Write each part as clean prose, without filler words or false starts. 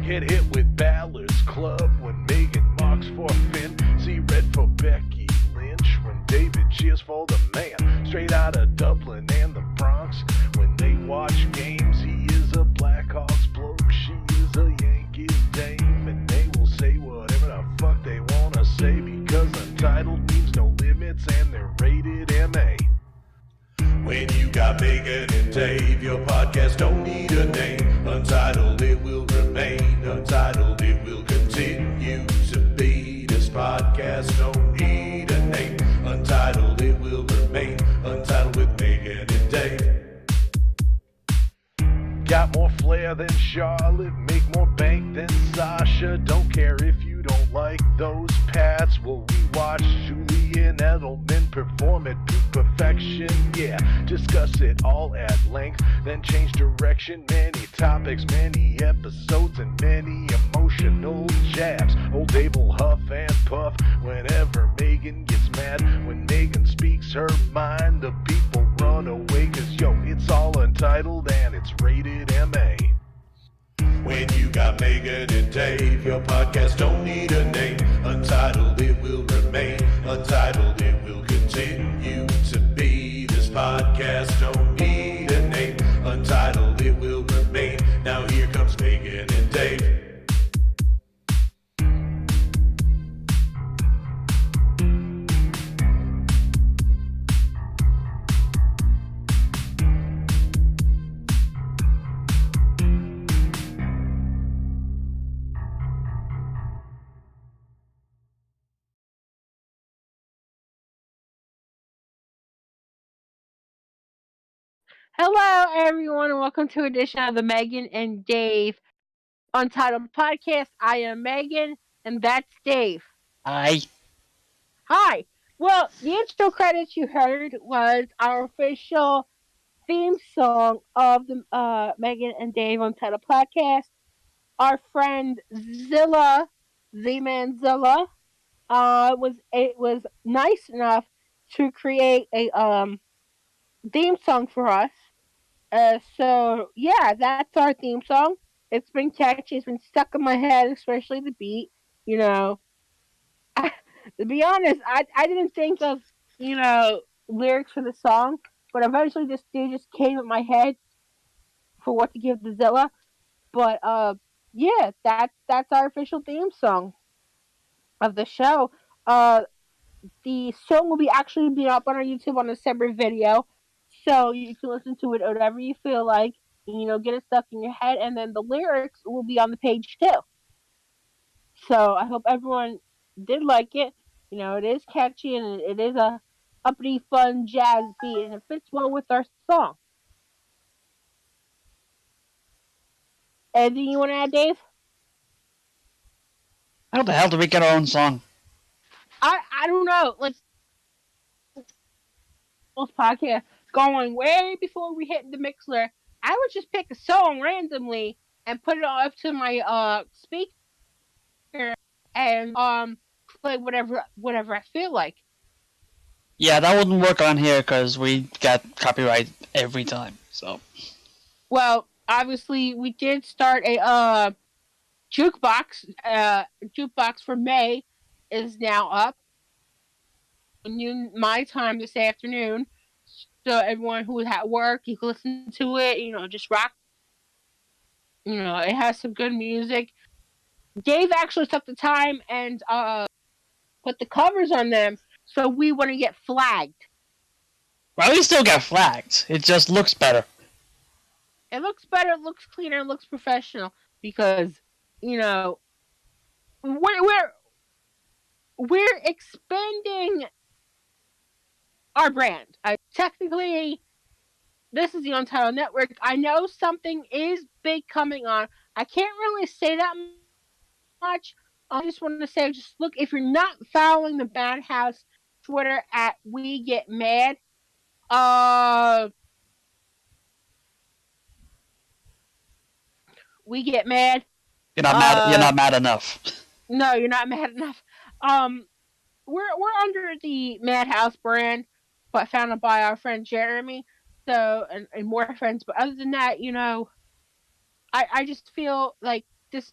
Get hit with Balor's Club when Megan mocks for Finn. See red for Becky Lynch when David cheers for the man. Straight out of Dublin and the Bronx when they watch games. He is a Blackhawks bloke, she is a Yankees dame. And they will say whatever the fuck they wanna say because Untitled means no limits and they're rated MA. When you got Megan and Dave, your podcast don't need a name. Untitled, it will remain. Untitled, it will continue to be. This podcast don't need a name. Untitled, it will remain. Untitled with Megan and Dave. Got more flair than Charlotte, make more bank than Sasha. Don't care if you don't like those Pats. Well, we watch Julian Edelman perform at peak perfection. Yeah, discuss it all at length, then change direction. Many topics, many episodes, and many emotional jabs. Old Dave will huff and puff whenever Megan gets mad. When Megan speaks her mind, the people run away. Cause yo, it's all Untitled and it's rated MA. When you got Megan and Dave, your podcast don't need a name. Untitled, it will remain. Untitled, it will continue to be. This podcast don't need a name. Untitled, it will remain. Now here comes Megan and Dave. Hello, everyone, and welcome to an edition of the Megan and Dave Untitled Podcast. I am Megan, and that's Dave. Hi. Hi. Well, the intro credits you heard was our official theme song of the Megan and Dave Untitled Podcast. Our friend Zilla, Z-Man Zilla, was nice enough to create a theme song for us. So yeah, that's our theme song. It's been catchy. It's been stuck in my head, especially the beat. You know, to be honest, I didn't think of lyrics for the song, but eventually they just came in my head for what to give to Zilla. But yeah, that's our official theme song of the show. The song will actually be up on our YouTube on a separate video. So you can listen to it whatever you feel like, get it stuck in your head, and then the lyrics will be on the page too. So I hope everyone did like it. It is catchy and it is a uppity, fun jazz beat, and it fits well with our song. Anything you want to add, Dave? How the hell do we get our own song? I don't know. Like, this podcast going way before we hit the Mixler, I would just pick a song randomly and put it up to my speaker and play whatever I feel like. Yeah, that wouldn't work on here because we got copyright every time. So. Well, obviously we did start a jukebox. Jukebox for May is now up. Noon my time this afternoon. So everyone who is at work, you can listen to it, just rock. It has some good music. Dave actually took the time and put the covers on them, so we wouldn't get flagged. Well, we still got flagged. It just looks better. It looks better, it looks cleaner, it looks professional, because, we're expanding our brand. Technically, this is the Untitled Network. I know something is big coming on. I can't really say that much. I just want to say, just look, if you're not following the Madhouse Twitter at We Get Mad, We Get Mad. You're not mad. You're not mad enough. No, you're not mad enough. We're under the Madhouse brand, but founded by our friend Jeremy. So and more friends. But other than that, I just feel like this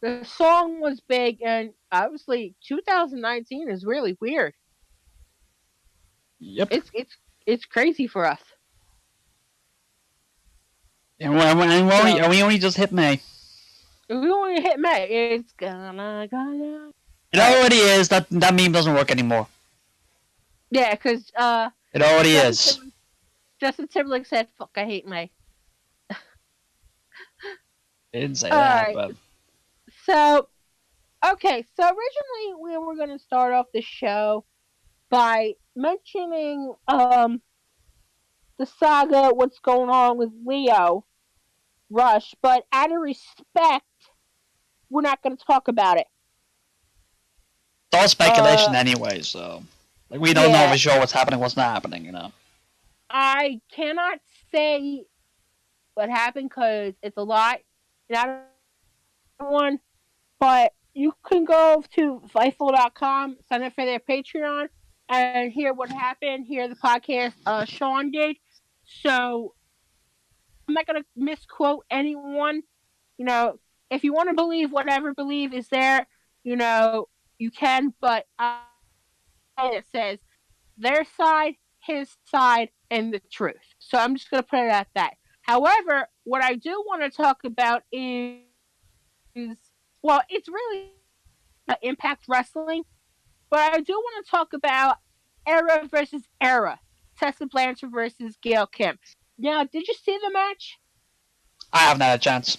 The song was big, and obviously 2019 is really weird. Yep. It's crazy for us. And we only just hit May. We only hit May. It's gonna. It already is. That meme doesn't work anymore. Yeah, because it already is. Justin Timberlake said, "Fuck, I hate May." I didn't say that, but so okay. So originally we were going to start off the show by mentioning the saga, what's going on with Leo Rush, but out of respect, we're not going to talk about it. It's all speculation anyway, so we don't know for sure what's happening, what's not happening, I cannot say what happened because it's a lot. Not one, but you can go to Fightful.com, sign up for their Patreon, and hear what happened. Hear the podcast Sean did. So I'm not gonna misquote anyone. If you want to believe whatever belief is there, you can. But it says their side, his side, and the truth. So I'm just gonna put it at that. However, what I do want to talk about is, well, it's really Impact Wrestling, but I do want to talk about Era versus Era, Tessa Blanchard versus Gail Kim. Now, did you see the match? I haven't had a chance.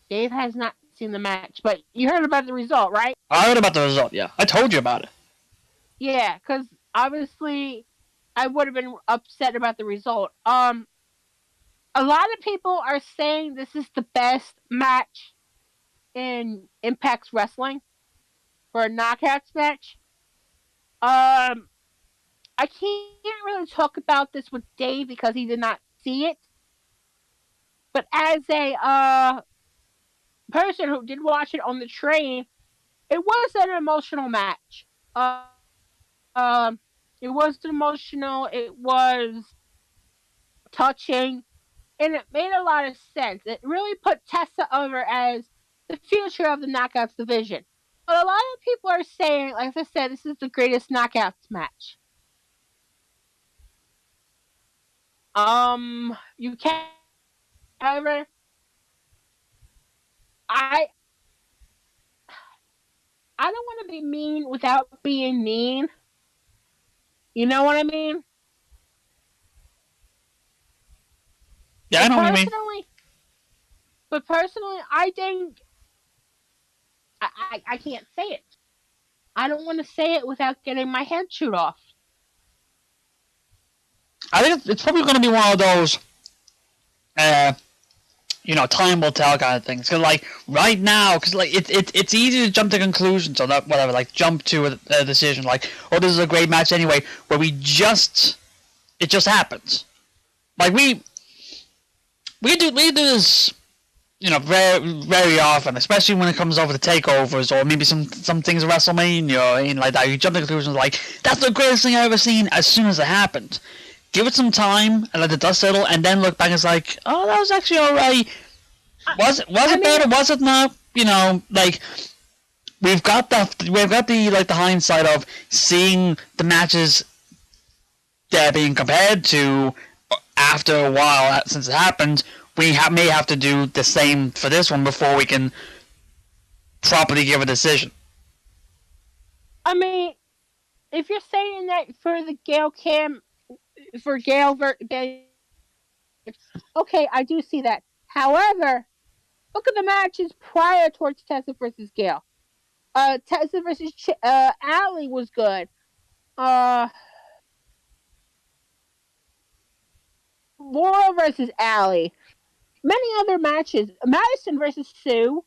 Dave has not seen the match, but you heard about the result, right? I heard about the result, yeah. I told you about it. Yeah, because obviously I would have been upset about the result. A lot of people are saying this is the best match in Impact Wrestling for a knockouts match. I can't really talk about this with Dave because he did not see it. But as a person who did watch it on the train, it was an emotional match. It was emotional. It was touching. And it made a lot of sense. It really put Tessa over as the future of the Knockouts division. But a lot of people are saying, like I said, this is the greatest Knockouts match. You can't. However, I don't want to be mean without being mean. You know what I mean? Yeah, I know what you mean. But personally, I think I can't say it. I don't want to say it without getting my head chewed off. I think it's probably going to be one of those, time will tell kind of things. Because, right now, it's easy to jump to conclusions or that, whatever, jump to a decision, this is a great match anyway, where it just happens. We do this, very, very often, especially when it comes over to takeovers or maybe some things at WrestleMania and like that. You jump to conclusions that's the greatest thing I've ever seen as soon as it happened. Give it some time and let the dust settle, and then look back and it's oh, that was actually alright. Was it bad or was it not? We've got the hindsight of seeing the matches they're being compared to after a while since it happened. We may have to do the same for this one before we can properly give a decision. I mean, if you're saying that for the Gail Kim, for Gail, okay, I do see that. However, look at the matches prior towards Tessa versus Gail. Tessa versus Allie was good. Laura versus Allie. Many other matches. Madison versus Sue.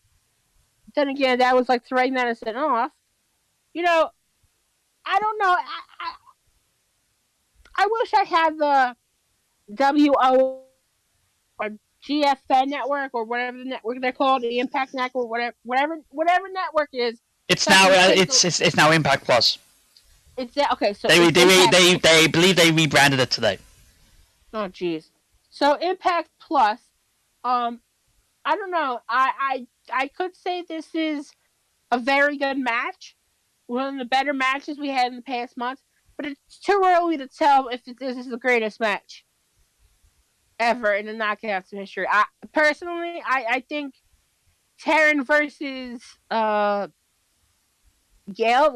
Then again, that was 3 minutes and off. I don't know. I wish I had the WO or GFN network or whatever the network they're called, the Impact Network, whatever network it is. It's now Impact Plus. It's that okay? So they believe they rebranded it today. Oh jeez. So Impact Plus, I don't know. I could say this is a very good match. One of the better matches we had in the past months. But it's too early to tell if this is the greatest match ever in the Knockouts history. Personally, I think Taryn versus Yale,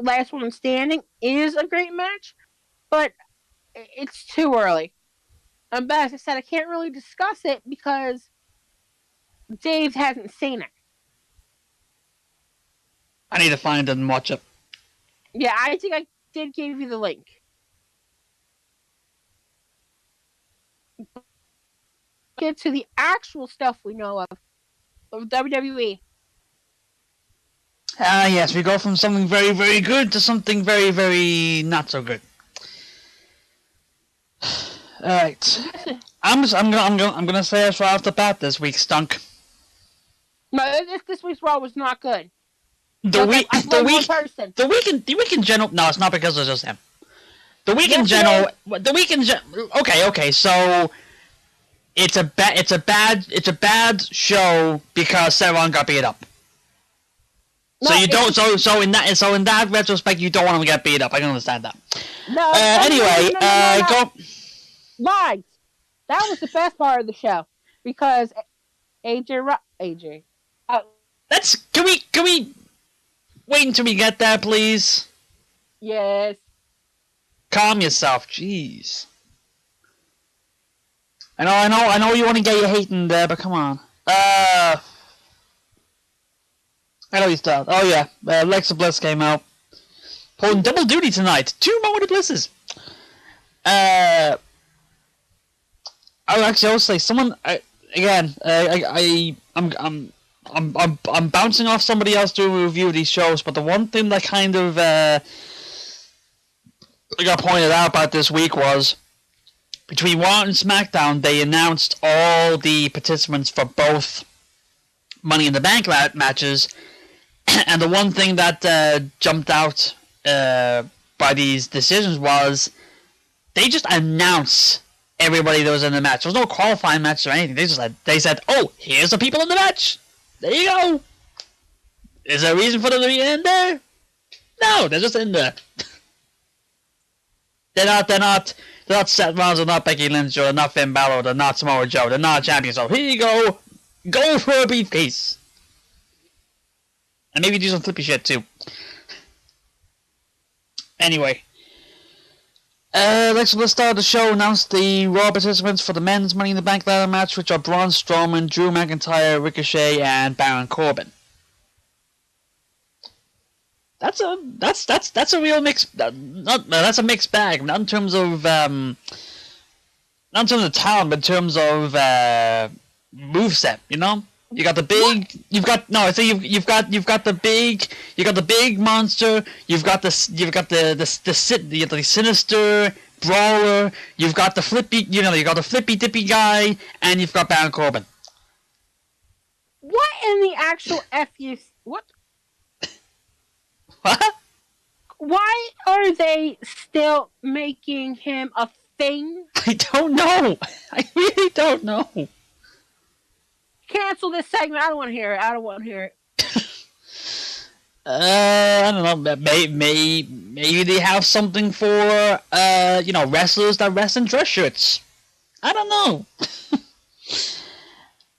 last one standing, is a great match, but it's too early. But as I said, I can't really discuss it because Dave hasn't seen it. I need to find it and watch it. Yeah, I think I did give you the link. Get to the actual stuff we know of WWE. Yes, we go from something very, very good to something very, very not so good. All right, I'm gonna say this right off the bat. This week stunk. No, this week's Raw was not good. The week in general. No, it's not because it's just him. The week in general. Okay. So it's a bad show because Sevon got beat up. So you don't. So in that retrospect, you don't want him to get beat up. I can understand that. No. Anyway, go. Lies. That was the best part of the show because AJ. Let's. Can we wait until we get there, please? Yes. Calm yourself, jeez. I know you want to get your hate in there, but come on. I know you start. Oh yeah, Alexa Bliss came out. Pulling double duty tonight. 2 Moment of Blisses. I will say someone. I'm bouncing off somebody else doing a review of these shows, but the one thing that kind of got pointed out about this week was between Raw and SmackDown, they announced all the participants for both Money in the Bank matches, and the one thing that jumped out by these decisions was they just announced everybody that was in the match. There was no qualifying match or anything. They said, "Oh, here's the people in the match. There you go." Is there a reason for them to be in there? No, they're just in there. They're not Seth Rollins, they're not Becky Lynch, or they're not Finn Balor, they're not Samoa Joe, they're not champions. So here you go for a briefcase. And maybe do some flippy shit too. Anyway. Let's start the show. Announced the Raw participants for the men's Money in the Bank ladder match, which are Braun Strowman, Drew McIntyre, Ricochet, and Baron Corbin. That's a real mix. That's a mixed bag. Not in terms of talent, but in terms of moveset. You know, you got the big. You've got the big monster. You've got the sinister brawler. You've got the flippy. You got the flippy dippy guy, and you've got Baron Corbin. What in the actual what? What? Why are they still making him a thing? I don't know. I really don't know. Cancel this segment. I don't want to hear it. I don't know. Maybe they have something for wrestlers that rest in dress shirts. I don't know.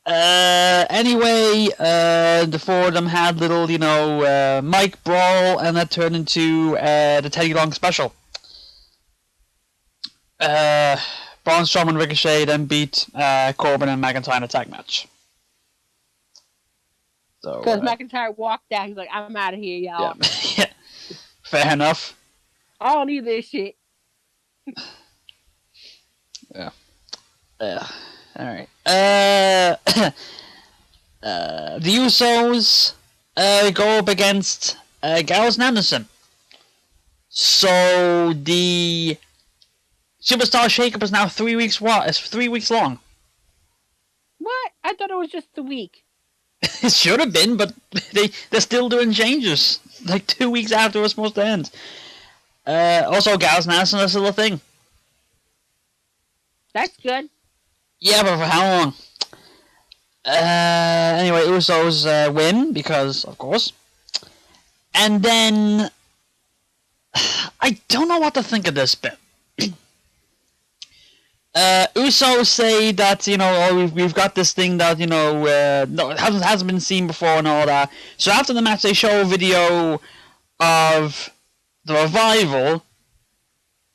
Anyway, the four of them had little, mic brawl, and that turned into the Teddy Long special. Braun Strowman and Ricochet then beat Corbin and McIntyre in a tag match. Because McIntyre walked out, he's like, "I'm out of here, y'all." Yeah. Fair enough. I don't need this shit. Yeah. All right. The Usos go up against Gallows and Anderson. So the Superstar Shakeup is now 3 weeks. It's 3 weeks long. What? I thought it was just a week. It should have been, but they're still doing changes. Like 2 weeks after it was supposed to end. Also, Gallows and Anderson is still a thing. That's good. Yeah, but for how long? Anyway, Usos win because, of course. And then I don't know what to think of this bit. Usos say that, we've got this thing that, no, hasn't been seen before and all that. So after the match, they show a video of the Revival,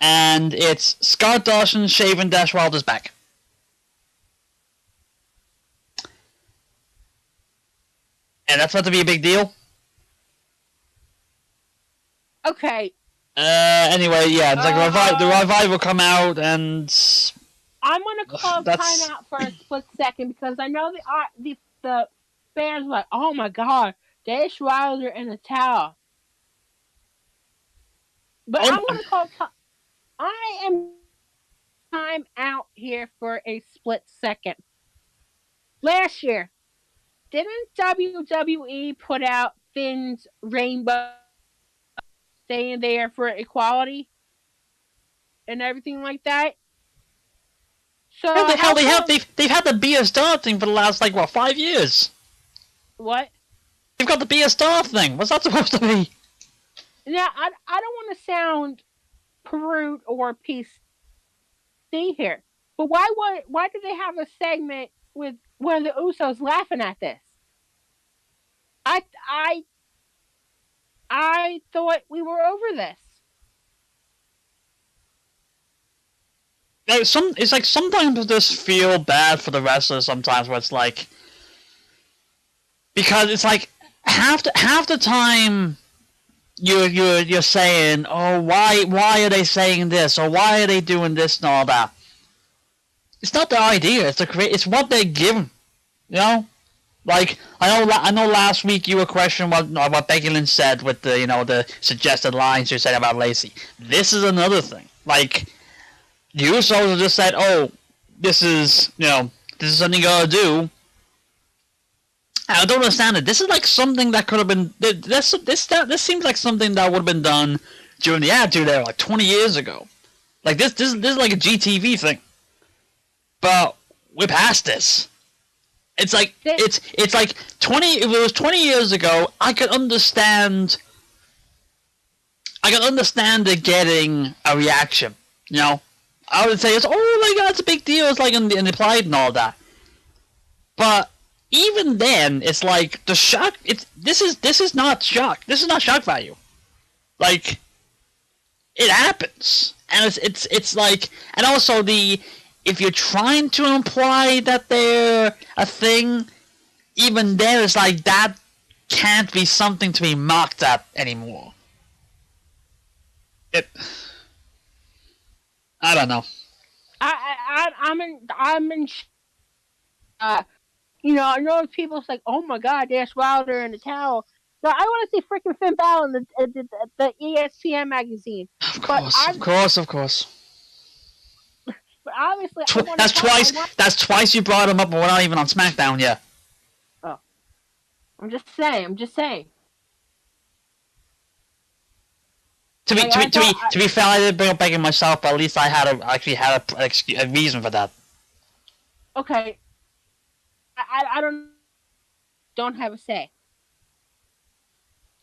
and it's Scott Dawson shaving Dash Wilder's back. And that's about to be a big deal. Okay. Anyway, yeah, it's like the Revival come out, and I'm gonna call time out for a split second because I know the fans are like, oh my god, Dash Wilder in a towel. But I'm gonna call. I am time out here for a split second. Last year, didn't WWE put out Finn's Rainbow staying there for equality and everything like that? So how the hell they've had the Be a Star thing for the last 5 years? What? They've got the Be a Star thing. What's that supposed to be? Now I don't want to sound prude or PC here, but why do they have a segment with one of the Usos laughing at this? I thought we were over this. It's like sometimes I just feel bad for the wrestlers sometimes where it's like, because it's like half the time you're saying, oh, why are they saying this, or why are they doing this and all that. It's not their idea. It's what they're given. Like I know last week you were questioning what Becky Lynch said with the the suggested lines you said about Lacey. This is another thing. Like the Usos just said, oh, this is something you gotta do. I don't understand it. This is like something that could have been. This seems like something that would have been done during the Attitude Era, like 20 years ago. Like this is like a GTV thing. But we're past this. It's like it's like 20. If it was 20 years ago, I could understand it getting a reaction. I would say it's, oh my god, it's a big deal. It's like in the Pride and all that. But even then, it's like the shock. This is not shock. This is not shock value. Like it happens, and it's like, and also if you're trying to imply that they're a thing, even then it's like that can't be something to be mocked at anymore. I don't know. I'm in. I know people say, "Oh my God, Dash Wilder in the towel." So I want to see freaking Finn Balor in the ESPN magazine. Of course. But obviously, that's twice. That's twice you brought him up, but we're not even on SmackDown yet. Oh, I'm just saying. To be fair, I didn't bring up Becky myself, but at least I had a reason for that. Okay. I don't have a say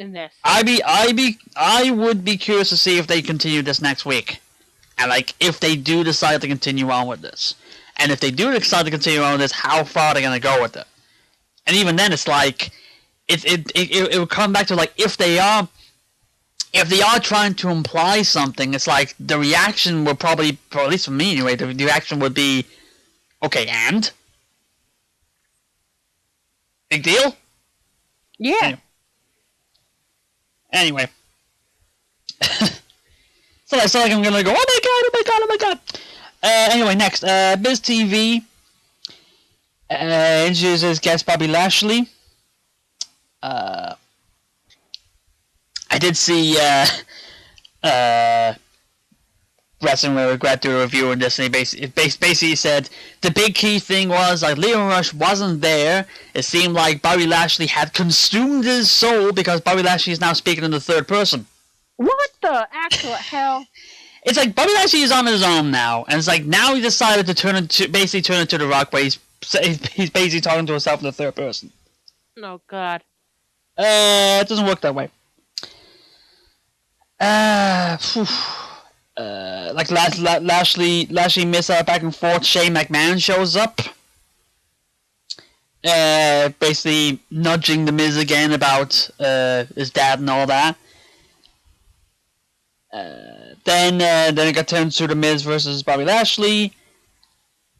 in this. I would be curious to see if they continue this next week, and if they do decide to continue on with this, and if they do decide to continue on with this, how far they're gonna go with it. And even then, it's like it will come back to if they are trying to imply something, it's like the reaction will probably, or at least for me anyway, the reaction would be, okay, and? Big deal? Yeah. Anyway. So I feel like I'm gonna go, oh my god. Anyway, next, Biz TV introduces guest Bobby Lashley. I did see Wrestling with Regret do a review on this, and he basically said the big key thing was Leo Rush wasn't there. It seemed like Bobby Lashley had consumed his soul because Bobby Lashley is now speaking in the third person. What the actual hell? It's like Bobby Lashley is on his own now, and it's like now he decided to turn into The Rock, where he's he's basically talking to himself in the third person. Oh God. It doesn't work that way. Like Lashley miss back and forth. Shane McMahon shows up. Basically nudging the Miz again about his dad and all that. Then it got turned to the Miz versus Bobby Lashley.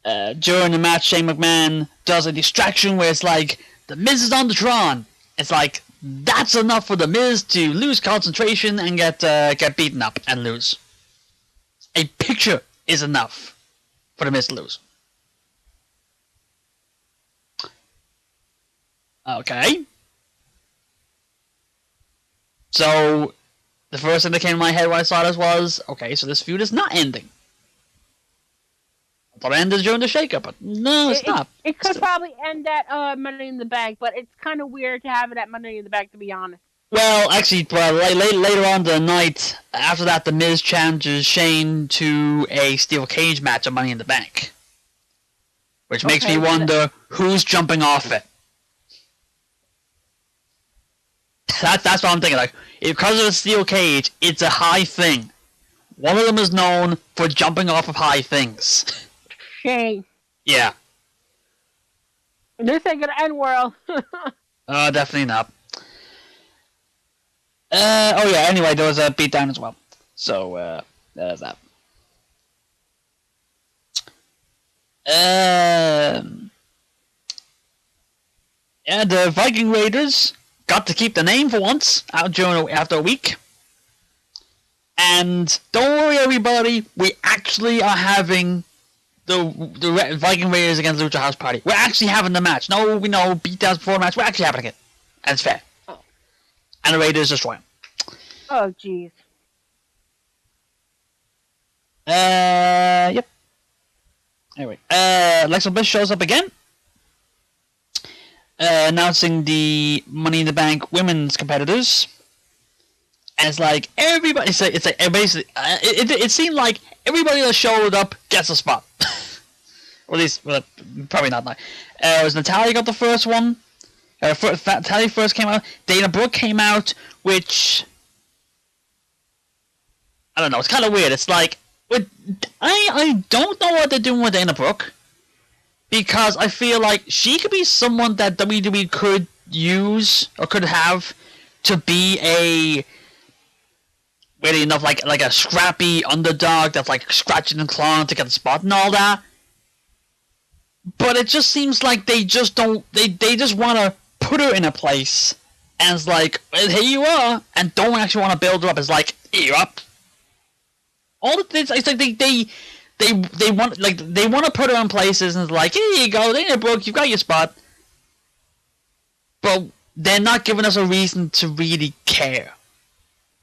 During the match, Shane McMahon does a distraction where it's like the Miz is on the Tron. It's like that's enough for the Miz to lose concentration and get beaten up and lose. A picture is enough for the Miz to lose. Okay. So, the first thing that came to my head when I saw this was, okay, so this feud is not ending. I thought it ended during the shakeup, but no, it's not. It could probably end at Money in the Bank, but it's kind of weird to have it at Money in the Bank, to be honest. Well, actually, later on the night, after that, The Miz challenges Shane to a steel cage match at Money in the Bank. Which makes me wonder who's jumping off it. That's what I'm thinking. Like, because of the steel cage, it's a high thing. One of them is known for jumping off of high things. Shane. Yeah. This ain't gonna end well. Definitely not. Oh yeah, anyway, there was a beatdown as well. So, there's that. Yeah, the Viking Raiders got to keep the name for once after a week. And don't worry, everybody, we actually are having the Viking Raiders against Lucha House Party. We're actually having the match. No, we know beatdowns before the match. We're actually having it. And it's fair. Oh. And the Raiders destroy him. Oh, jeez. Yep. Anyway, Alexa Bliss shows up again. Announcing the Money in the Bank women's competitors. And it's like everybody. It's like basically. It seemed like everybody that showed up gets a spot. Or at least, well, probably not now. It was Natalia got the first one. Natalia first came out. Dana Brooke came out, which I don't know. It's kind of weird. It's like I don't know what they're doing with Dana Brooke, because I feel like she could be someone that WWE could use or could have to be a weirdly enough like a scrappy underdog that's like scratching and clawing to get the spot and all that. But it just seems like they just don't. They just want to put her in a place, and it's like, well, here you are, and don't actually want to build her up. It's like, here you up. All the things. It's like they want to put her in places, and it's like, here you go, Dana Brooke, you've got your spot. But they're not giving us a reason to really care.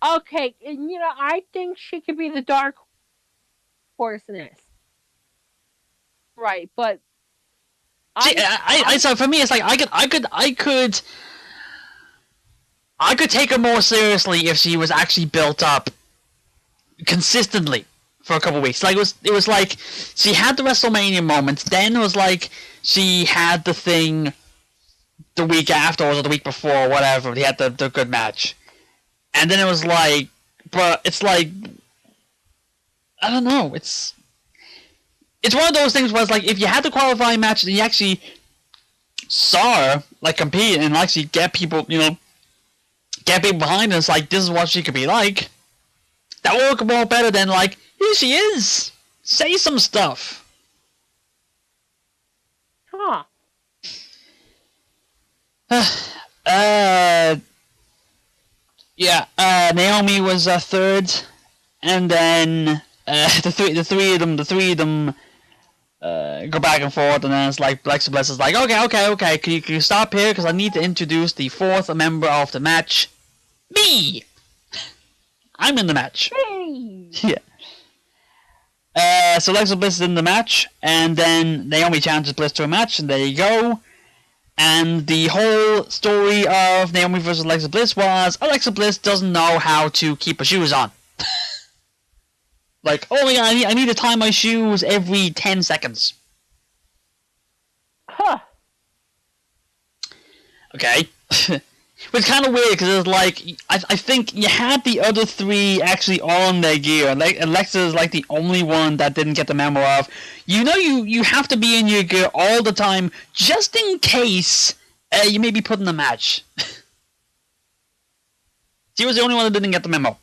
Okay, and I think she could be the dark horse in this. Right, but so for me, it's like I could take her more seriously if she was actually built up consistently for a couple of weeks. Like it was like she had the WrestleMania moments, then it was like she had the thing the week after or the week before or whatever. He had the good match, and then it was like, but it's like I don't know. It's one of those things where it's like, if you had the qualifying match and you actually saw her, like, compete and actually get people behind her, it's like, this is what she could be like, that would work more better than, like, here she is! Say some stuff! Huh. Naomi was third, and then the three of them go back and forth, and then it's like Alexa Bliss is like, okay, can you stop here, because I need to introduce the fourth member of the match, me. I'm in the match. Hey. Yeah. So Alexa Bliss is in the match, and then Naomi challenges Bliss to a match, and there you go. And the whole story of Naomi versus Alexa Bliss was Alexa Bliss doesn't know how to keep her shoes on. Like, oh my god, I need to tie my shoes every 10 seconds. Huh. Okay. Which is kind of weird, because it's like, I think you had the other three actually on their gear. Like, Alexa is like the only one that didn't get the memo of, you have to be in your gear all the time, just in case you may be put in a match. She was the only one that didn't get the memo.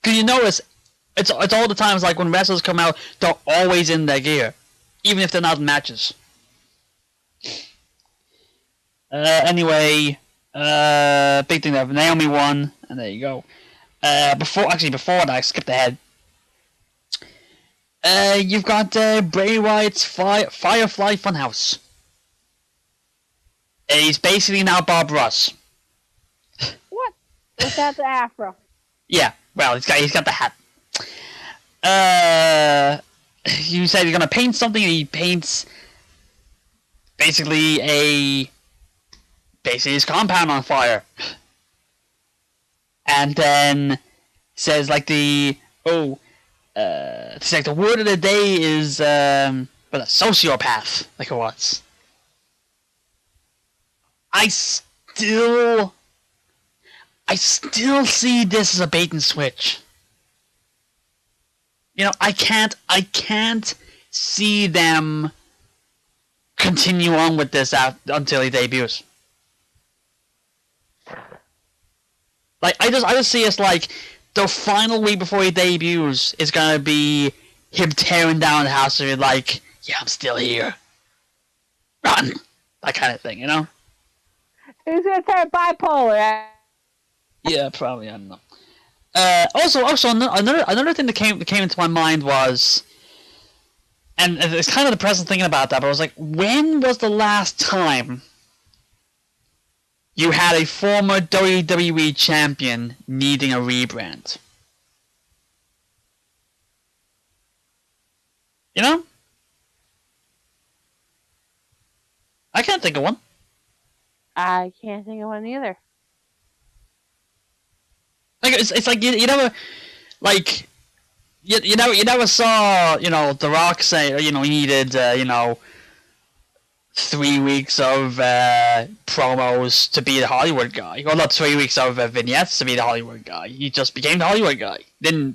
Because you notice, it's all the times, like when wrestlers come out, they're always in their gear. Even if they're not in matches. Anyway, big thing there. Naomi won, and there you go. Before that, I skipped ahead. You've got Bray Wyatt's Firefly Funhouse. He's basically now Bob Ross. What? Without the afro. Yeah, well, he's got the hat. You said you're gonna paint something, and he paints basically his compound on fire. And then says like it's like the word of the day is a sociopath, like it was. I still see this as a bait and switch. I can't see them continue on with this until he debuts. Like, I just see us like the final week before he debuts is gonna be him tearing down the house and be like, yeah, I'm still here. Run! That kind of thing, He's gonna turn bipolar. Yeah, probably, I don't know. Also, another thing that came into my mind was, and it's kind of depressing thinking about that, but I was like, when was the last time you had a former WWE champion needing a rebrand? I can't think of one. I can't think of one either. Like it's like you never, like you never saw The Rock say he needed 3 weeks of promos to be the Hollywood guy. Well, not 3 weeks of vignettes to be the Hollywood guy. He just became the Hollywood guy. Then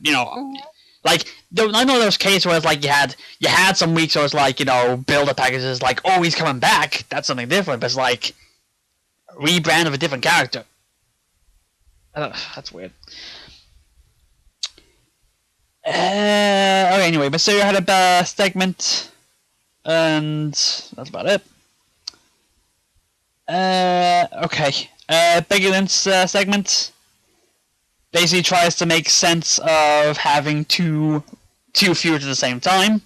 like I know there's cases where it's like you had some weeks where it's like build-up packages like, oh, he's coming back. That's something different. But it's like a rebrand of a different character. That's weird. Okay, anyway, but so you had a segment, and that's about it. Okay. Becky Lynch's segment basically tries to make sense of having two feuds at the same time.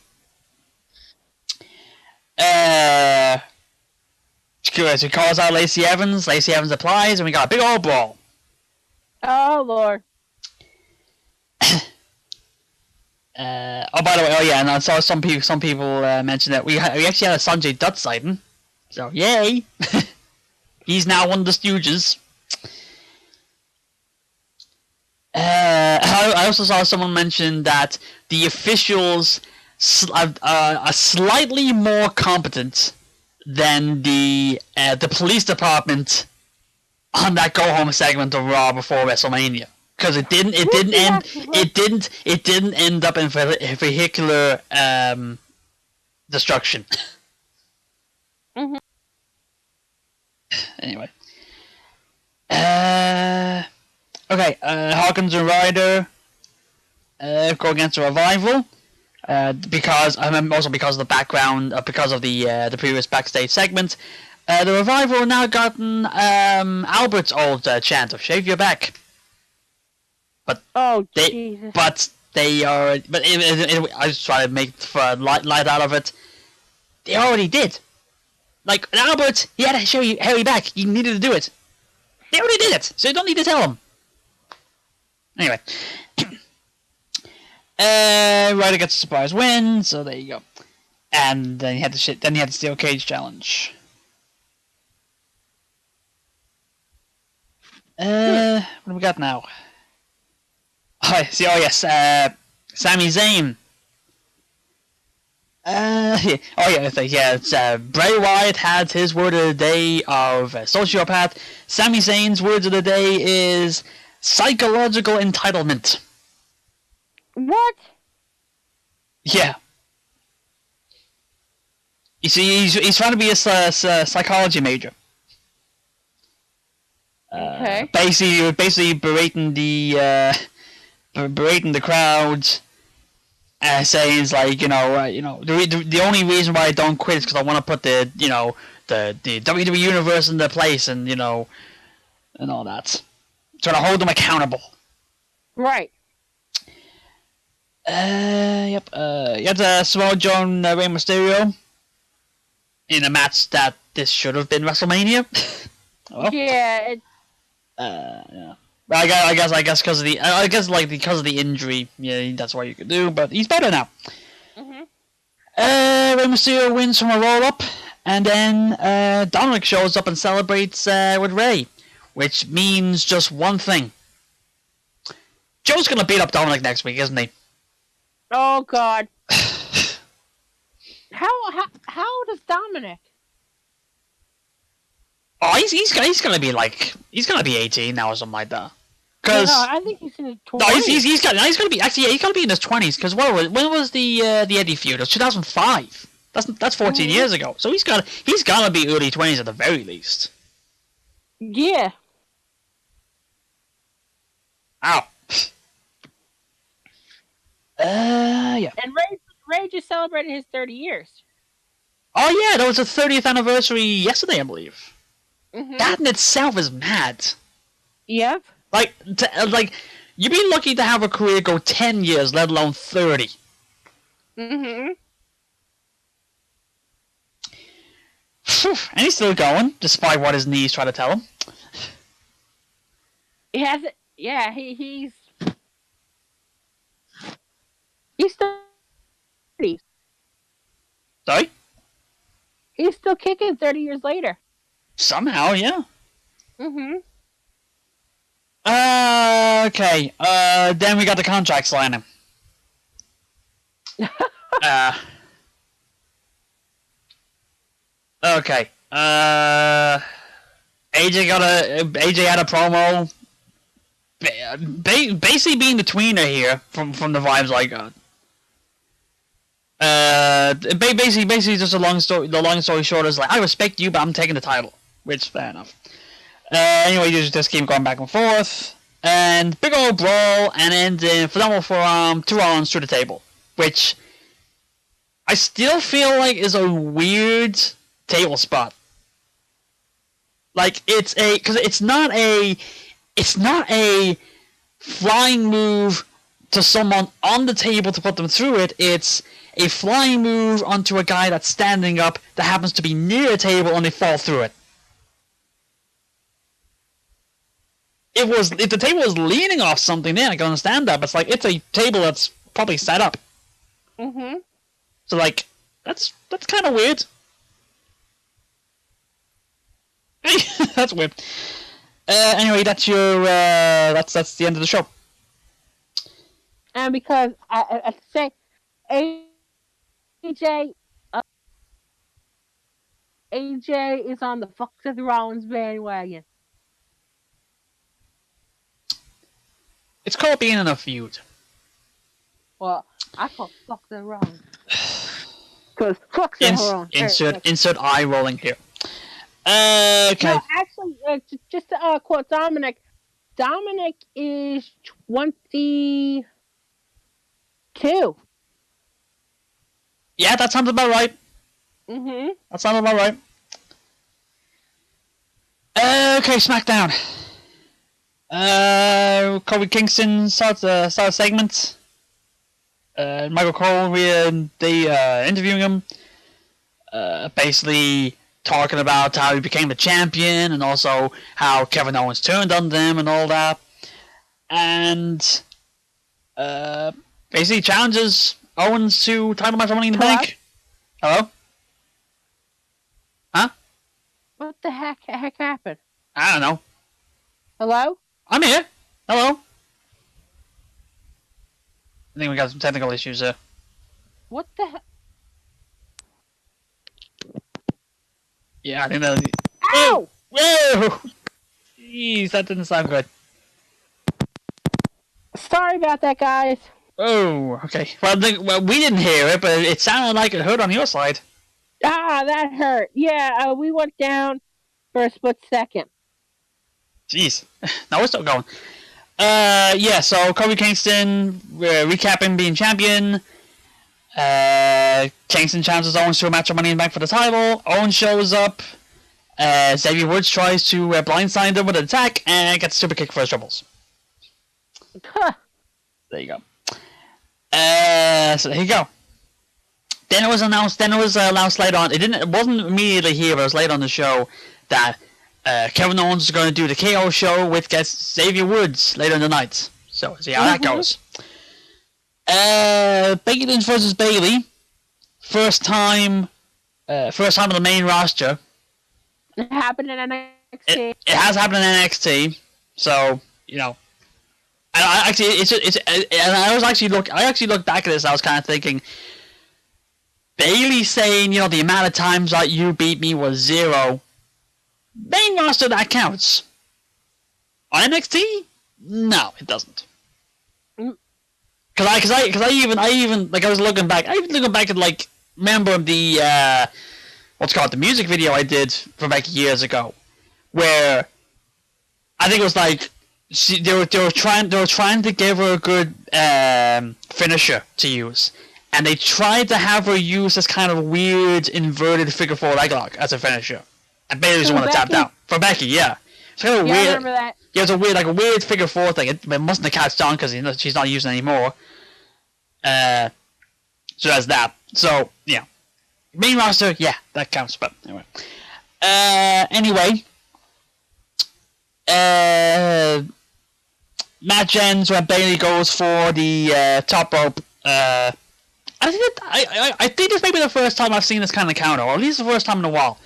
She calls out Lacey Evans. Lacey Evans applies, and we got a big old brawl. Oh, Lord. By the way, and I saw some people mention that we actually had a Sanjay Dutt sighting. So, yay! He's now one of the Stooges. I also saw someone mention that the officials are slightly more competent than the police department on that go home segment of Raw before WrestleMania, because it didn't end up in vehicular destruction. Mm-hmm. Anyway, okay, Hawkins and Ryder go against the Revival because of the background, because of the previous backstage segment. The Revival now gotten Albert's old chant of "Shave Your Back," but Jesus. I just try to make light out of it. They already did. Like Albert, he had to show you hairy back. You needed to do it. They already did it, so you don't need to tell him. Anyway, Ryder gets a surprise win, so there you go. And then he had the steel cage challenge. What do we got now? Oh yes, Sami Zayn Yeah. Oh yeah, it's Bray Wyatt had his word of the day of sociopath. Sami Zayn's words of the day is psychological entitlement. What? Yeah. You see, he's trying to be a psychology major. Okay. Basically berating the crowd. Saying it's like the only reason why I don't quit is because I want to put the WWE universe in their place and and all that, trying to hold them accountable. Right. Yep. You had Samoa Joe and Rey Mysterio in a match that this should have been WrestleMania. Oh. Yeah. Yeah. I guess because of the injury, yeah, that's what you could do. But he's better now. Mhm. Rey Mysterio wins from a roll up, and then Dominic shows up and celebrates with Rey, which means just one thing: Joe's gonna beat up Dominic next week, isn't he? Oh God. How does Dominic? Oh, he's gonna be 18 now or something like that. No, I think he's in his 20s. No, he's gonna be he's gonna be in his 20s. Because when was the Eddie feud? It was 2005. That's 14 years ago. So he's gotta be early 20s at the very least. Yeah. Ow. Yeah. And Ray just celebrated his 30 years. Oh yeah, that was the 30th anniversary yesterday, I believe. Mm-hmm. That in itself is mad. Yep. Like you'd be lucky to have a career go 10 years, let alone 30. Mm-hmm. And he's still going, despite what his knees try to tell him. He has it. Yeah, he's still. Sorry? He's still kicking 30 years later. Somehow, yeah. Mm-hmm. Okay. Then we got the contract signing. Okay. AJ had a promo. Basically being the tweener here from the vibes I got. Basically just the long story short is like, I respect you, but I'm taking the title, which fair enough. Anyway, you just keep going back and forth, and big old brawl, and ends in phenomenal forearm, 2 arms through the table, which I still feel like is a weird table spot. Like because it's not a flying move to someone on the table to put them through it. It's a flying move onto a guy that's standing up that happens to be near a table and they fall through it. If the table was leaning off something, then I can understand that. But it's like it's a table that's probably set up. Mm-hmm. So like that's kind of weird. That's weird. Anyway, that's your that's the end of the show. And because I say AJ is on the fuck Seth Rollins bandwagon. It's called being in a feud. Well, I call fuck Seth Rollins. Because fuck Seth Rollins. Insert eye rolling here. Okay. No, actually, just to quote Dominic. Dominic is 22. Yeah, that sounds about right. Mm-hmm. That sounds about right. Okay, SmackDown. Kofi Kingston starts a segment. Michael Cole, they interviewing him. Basically talking about how he became the champion and also how Kevin Owens turned on them and all that. And basically challenges Owens to title match for Money in the Bank. Hello? Huh? What the heck happened? I don't know. Hello? I'm here. Hello? I think we got some technical issues there. What the heck? Yeah, I think that. Ow! Whoa! Jeez, that didn't sound good. Sorry about that, guys. Oh, okay. Well, we didn't hear it, but it sounded like it hurt on your side. Ah, that hurt. Yeah, we went down for a split second. Jeez. Now we're still going. Yeah, so Kofi Kingston recapping being champion. Kingston challenges Owens to a match of Money in the Bank for the title. Owens shows up. Xavier Woods tries to blindside him with an attack and gets a super kick for his troubles. Huh. There you go. So there you go. Then it was announced later on. It wasn't immediately here, but it was later on the show that Kevin Owens is going to do the KO show with guest Xavier Woods later in the night. So see how that goes. Becky Lynch versus Bayley. First time on the main roster. It happened in NXT. It has happened in NXT. So you know. I actually looked back at this. I was kind of thinking, Bayley saying, you know, the amount of times that you beat me was 0. Main roster, that counts. On NXT, no, it doesn't. Cause I even like I was looking back. I even looking back at like remember the the music video I did from like years ago, where I think it was like. They were trying to give her a good finisher to use, and they tried to have her use this kind of weird inverted figure 4 leg lock as a finisher, and Bayley just wanted to tap out for Becky. Yeah, it's kind of weird. I remember that. Yeah, it's a weird figure 4 thing. It mustn't have catched on because she's not using it anymore. So that's that. So yeah, main roster, yeah, that counts. But anyway. Match ends when Bayley goes for the top rope. I think this may be the first time I've seen this kind of counter, or at least the first time in a while.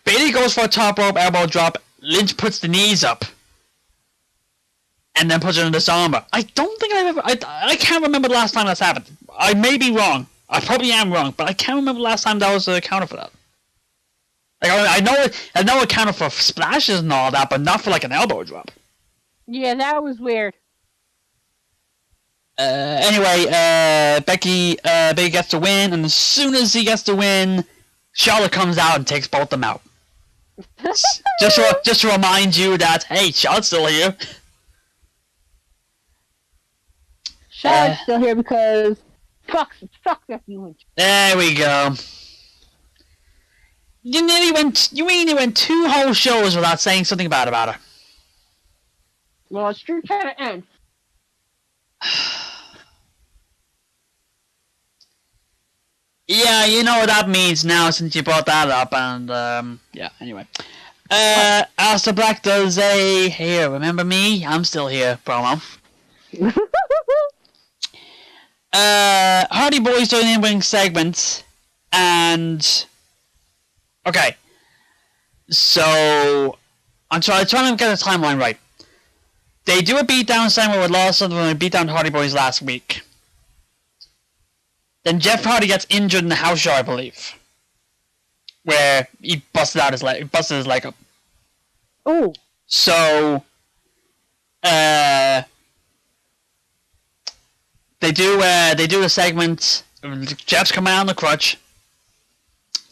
Bayley goes for a top rope elbow drop. Lynch puts the knees up, and then puts it in the disarmer. I don't think I've ever. I can't remember the last time that's happened. I may be wrong. I probably am wrong, but I can't remember the last time that was a counter for that. Like I know a counter for splashes and all that, but not for like an elbow drop. Yeah, that was weird. Anyway, Becky gets the win, and as soon as he gets the win, Charlotte comes out and takes both of them out. just to remind you that, hey, Charlotte's still here. Charlotte's still here because fuck Becky Lynch. There we go. You nearly went 2 whole shows without saying something bad about her. Well, it's true kind of end. Yeah, you know what that means now since you brought that up, and yeah. Anyway, Aleister Black does a "Here, remember me? I'm still here" promo. Hardy Boys doing an in-ring segment, and okay, so I'm trying to get the timeline right. They do a beatdown segment with Lawson when they beat down Hardy Boys last week. Then Jeff Hardy gets injured in the house show, I believe, where he busted his leg up. Oh. So, they do a segment. Jeff's coming out on the crutch,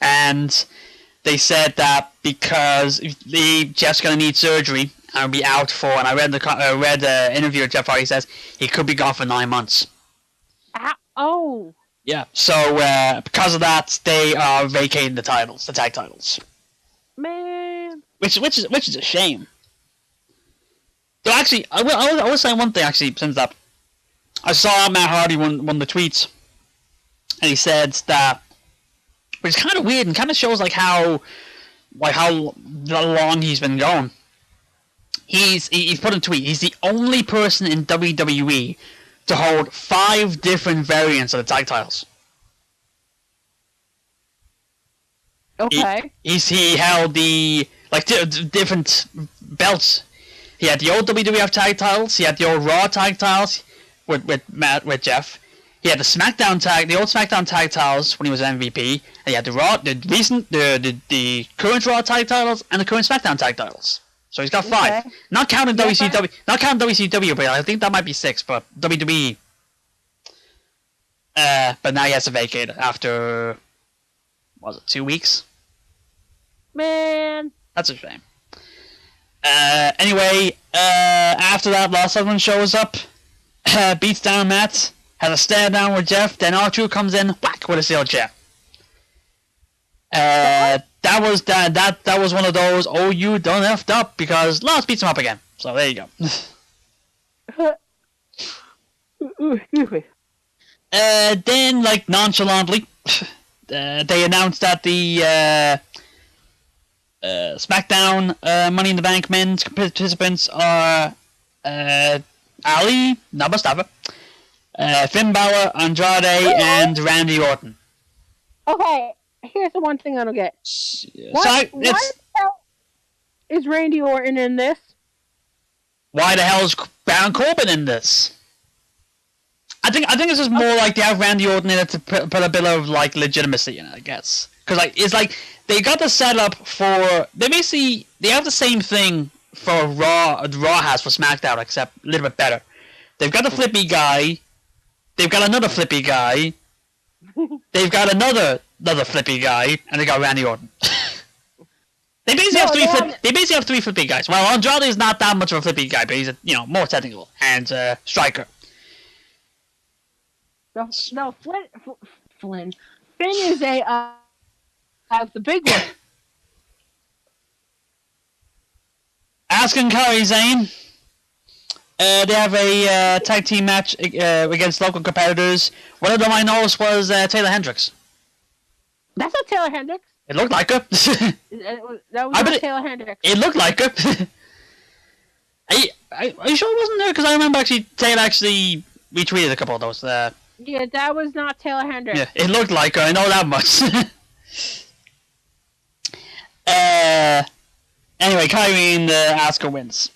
and they said that because Jeff's gonna need surgery and be out for. And I read the interview with Jeff Hardy says he could be gone for 9 months. Oh. Yeah, so because of that, they are vacating the tag titles. Man. Which is a shame. So actually, I will say one thing actually since that I saw Matt Hardy one of the tweets, and he said that, which is kind of weird and kind of shows how long he's been going. He's put in a tweet. He's the only person in WWE to hold 5 different variants of the tag titles. Okay. He held the different belts. He had the old WWF tag titles. He had the old Raw tag titles with Jeff. He had the old SmackDown tag titles when he was MVP, and he had the current Raw tag titles and the current SmackDown tag titles. So he's got 5. Okay. Not counting WCW. Not counting WCW, but I think that might be 6. But WWE. But now he has to vacate it after. Was it 2 weeks? Man. That's a shame. Anyway, after that, Lars Sullivan shows up, beats down Matt, has a stare down with Jeff, then R-Truth comes in, whack with a steel chair. That was one of those, oh, you done effed up, because Lars beats him up again. So there you go. Excuse me. Then, like, nonchalantly, they announced that the SmackDown Money in the Bank men's participants are Ali, not Mustafa, Finn Balor, Andrade, and Randy Orton. Okay, here's the one thing I don't get. Why the hell is Randy Orton in this? Why the hell is Baron Corbin in this? I think it's just more like they have Randy Orton in it to put a bit of like legitimacy in it, I guess. Because like it's like they got the setup for they have the same thing for Raw has for SmackDown, except a little bit better. They've got the flippy guy. They've got another flippy guy. They've got another flippy guy, and they got Randy Orton. They basically have 3 flippy guys. Well, Andrade is not that much of a flippy guy, but he's more technical and striker. No, Finn is the big one. Asuka and Kairi Sane. They have a tag team match against local competitors. One of them I noticed was Taylor Hendricks. That's not Taylor Hendricks. It looked like her. That was not Taylor Hendricks. It looked like her. Are you sure it wasn't there? Because I remember Taylor actually retweeted a couple of those. Yeah, that was not Taylor Hendricks. Yeah, it looked like her. I know that much. Anyway, Kairi and Asuka wins.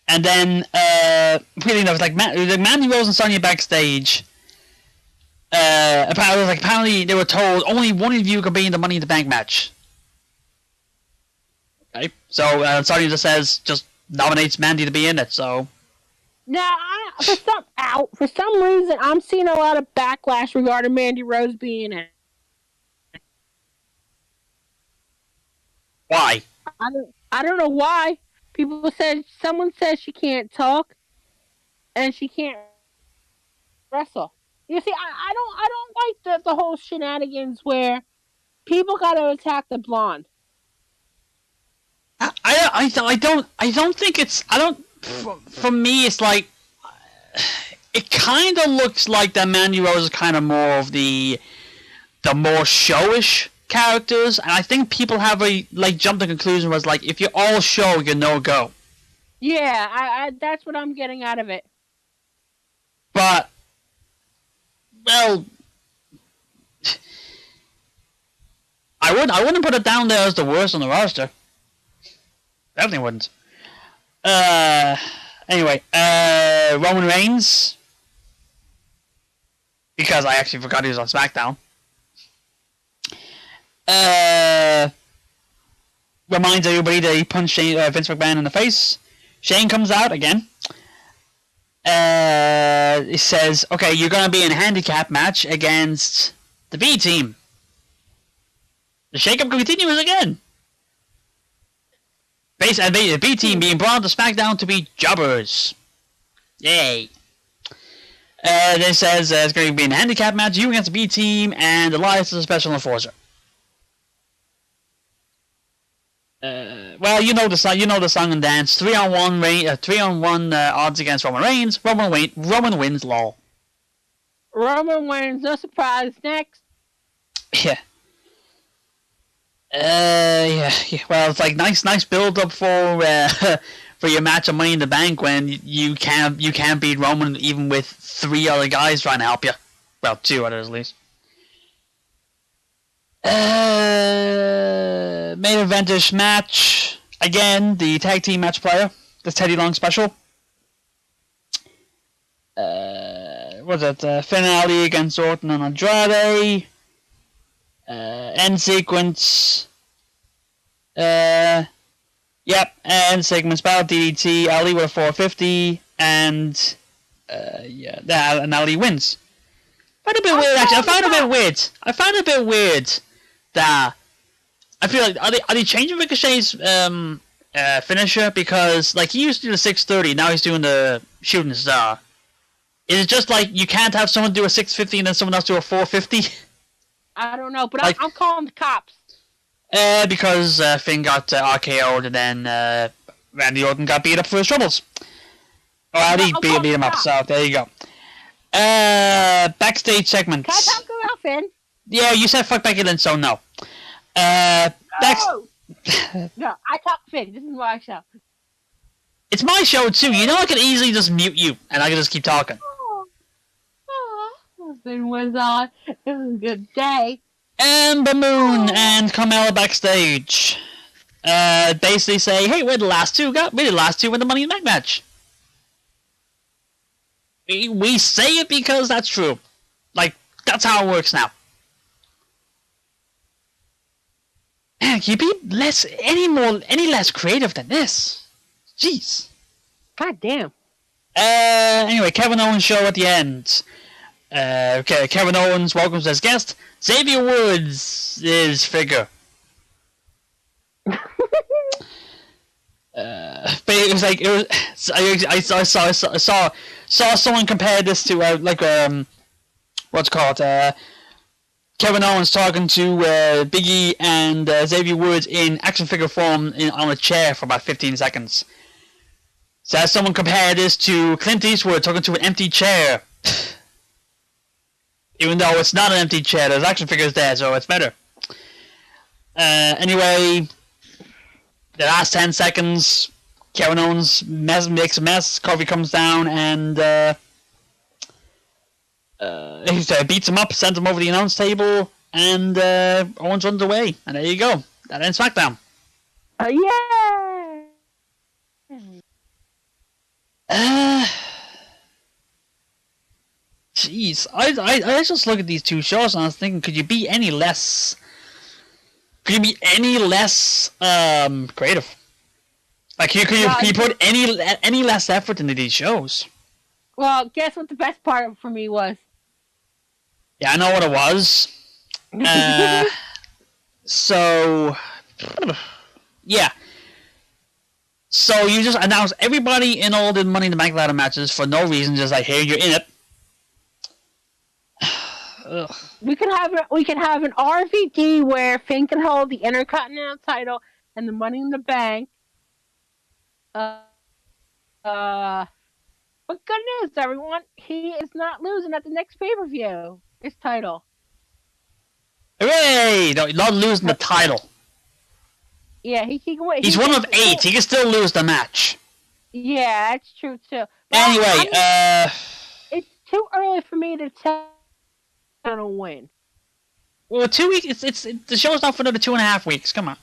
And then, really enough, like Mandy Rose and Sonya backstage. Apparently they were told only one of you could be in the Money in the Bank match. Okay, so Sonya just nominates Mandy to be in it. So now, for some reason, I'm seeing a lot of backlash regarding Mandy Rose being in it. Why? I don't know why. Someone said she can't talk, and she can't wrestle. You see, I don't like the whole shenanigans where people got to attack the blonde. I don't think it's for me it's like it kind of looks like that Mandy Rose is kind of more of the more showish characters, and I think people have jumped to the conclusion was like if you're all show you're no go. Yeah, I that's what I'm getting out of it. But well, I wouldn't put it down there as the worst on the roster. Definitely wouldn't. Anyway, Roman Reigns, because I actually forgot he was on SmackDown. Reminds everybody that he punched Vince McMahon in the face. Shane comes out again. He says, okay, you're going to be in a handicap match against the B team. The shake-up continues again. The B team being brought to SmackDown to be jobbers. Yay. Then says it's going to be in a handicap match, you against the B team, and Elias is a special enforcer. Well, you know the song and dance. 3-on-1 odds against Roman Reigns. Roman wins, lol. Roman wins, no surprise. Next. Yeah. Yeah. Well, it's like nice build up for your match of Money in the Bank when you can't beat Roman even with 3 other guys trying to help you. Well, 2 others at least. Main eventish match. Again, the tag team match player. The Teddy Long special. finale against Orton and Andrade. End sequence. End segments. Battle DDT. Ali with a 450, and and Ali wins. I found it a bit weird. Actually, I found it a bit weird that I feel like are they changing Ricochet's finisher, because like he used to do the 630, now he's doing the shooting star. Is it just like you can't have someone do a 650 and then someone else do a 450? I don't know, but like, I'm calling the cops. Because Finn got RKO'd and then Randy Orton got beat up for his troubles. Or Ali beat him up, so there you go. Backstage segments. Can I talk about Finn? Yeah, you said fuck Becky Lynch, so no. No, I talk Finn. This is my show. It's my show too. You know I could easily just mute you and I could just keep talking. Finn was on. It was a good day. Ember Moon and Carmella backstage. Basically say, hey, we're the last two. We're the last two in the Money in the Bank match. We say it because that's true. Like, that's how it works now. Man, can you be any less creative than this? Jeez. God damn. Anyway, Kevin Owens show at the end. Okay, Kevin Owens welcomes as guest Xavier Woods' figure. But it was like I saw someone compare this to what's it called? Kevin Owens talking to Biggie and Xavier Woods in action figure form on a chair for about 15 seconds. So as someone compare this to Clint Eastwood talking to an empty chair. Even though it's not an empty chair, there's action figures there, so it's better. Anyway, the last 10 seconds, Kevin Owens makes a mess, Kofi comes down and he beats him up, sends him over the announce table, and Owens runs away. And there you go. That ends SmackDown. Jeez, I just look at these two shows and I was thinking, could you be any less creative? Like, could you put any less effort into these shows? Well, guess what the best part for me was? Yeah, I know what it was. So, yeah. So you just announce everybody in all the Money in the Bank ladder matches for no reason, just like, hey, you're in it. Ugh. We can have an RVD where Finn can hold the Intercontinental title and the Money in the Bank. But good news, everyone. He is not losing at the next pay-per-view. His title. Hooray! No, not losing the title. Yeah, he can win. He's one of 8. He can still lose the match. Yeah, that's true too. But anyway, it's too early for me to tell gonna win. Well, 2 weeks. It's the show's not for another 2.5 weeks. Come on.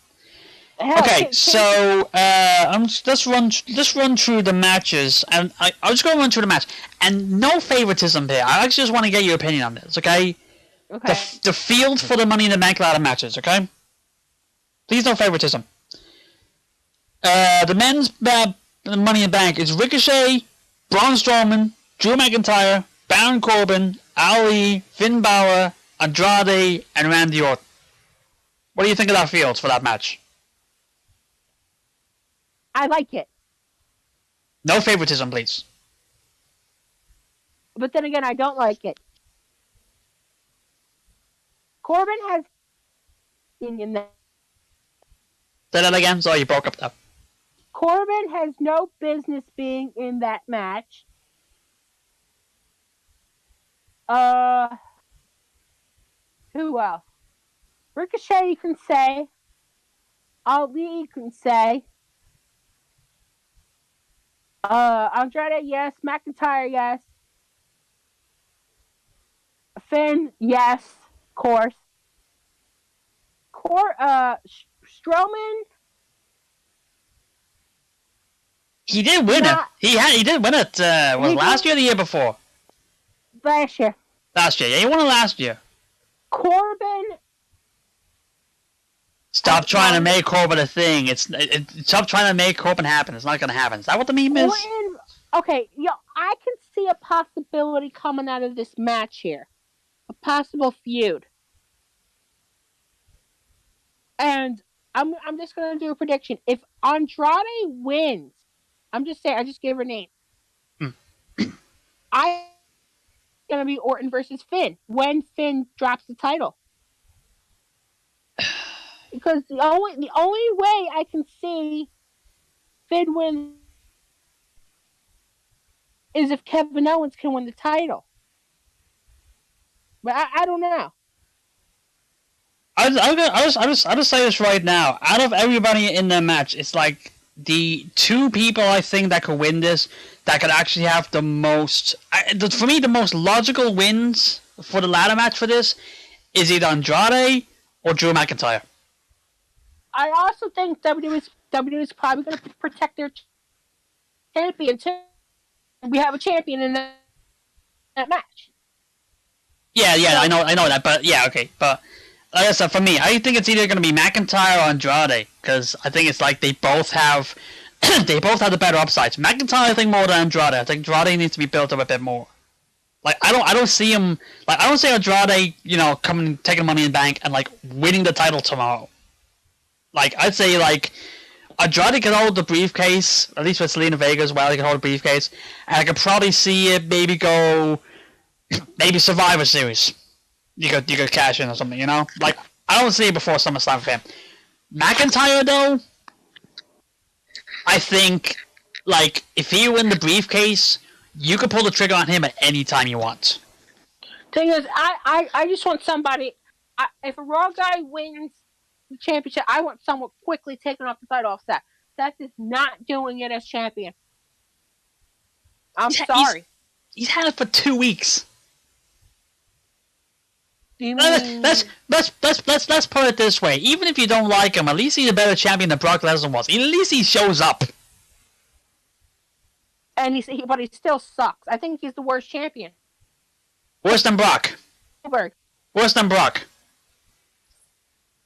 Hell, Okay, so I'm just run through the matches, and I'll just go run through the match, and no favoritism here. I actually just want to get your opinion on this, okay? Okay. The field for the Money in the Bank ladder matches, okay? Please no favoritism. The men's Money in the Bank is Ricochet, Braun Strowman, Drew McIntyre, Baron Corbin, Ali, Finn Balor, Andrade, and Randy Orton. What do you think of that field for that match? I like it. No favoritism, please. But then again, I don't like it. Corbin has in that. Say that again. Sorry, you broke up there. Corbin has no business being in that match. Who else? Ricochet, you can say. Ali, you can say. Andrade, yes. McIntyre, yes. Finn, yes. Of course. Strowman. He did win it. He did win it. Was last year or the year before? Last year. Last year. Yeah, you won it last year. Corbin. Stop trying to make Corbin a thing. Stop trying to make Corbin happen. It's not going to happen. Is that what the meme is? Okay, I can see a possibility coming out of this match here. A possible feud. And I'm just going to do a prediction. If Andrade wins, I just gave her name. I going to be Orton versus Finn when Finn drops the title. Because the only way I can see Finn win is if Kevin Owens can win the title. But I don't know. I'll just say this right now. Out of everybody in the match, it's like the two people I think that could win this, that could actually have the most... For me, the most logical wins for the ladder match for this is either Andrade or Drew McIntyre. I also think WWE is probably going to protect their champion too. We have a champion in that match. Yeah, I know that, but yeah, okay, but like I said, for me, I think it's either going to be McIntyre or Andrade, because I think it's like they both have the better upsides. McIntyre, I think, more than Andrade. I think Andrade needs to be built up a bit more. Like I don't see him, like I don't see Andrade, coming, taking Money in the Bank and like winning the title tomorrow. Like I'd say like Andrade can hold the briefcase, at least with Selena Vega as well. He can hold the briefcase, and I could probably see it maybe go, maybe Survivor Series. You could cash in or something, Like I don't see it before SummerSlam for him. McIntyre though, I think like if he win the briefcase, you could pull the trigger on him at any time you want. Thing is, I just want somebody. If a Raw guy wins the championship, I want someone quickly taking off the title off Seth. Seth is not doing it as champion. I'm sorry. He's had it for 2 weeks. Let's put it this way. Even if you don't like him, at least he's a better champion than Brock Lesnar was. At least he shows up. And but he still sucks. I think he's the worst champion. Worse than Brock. Goldberg. Worse than Brock.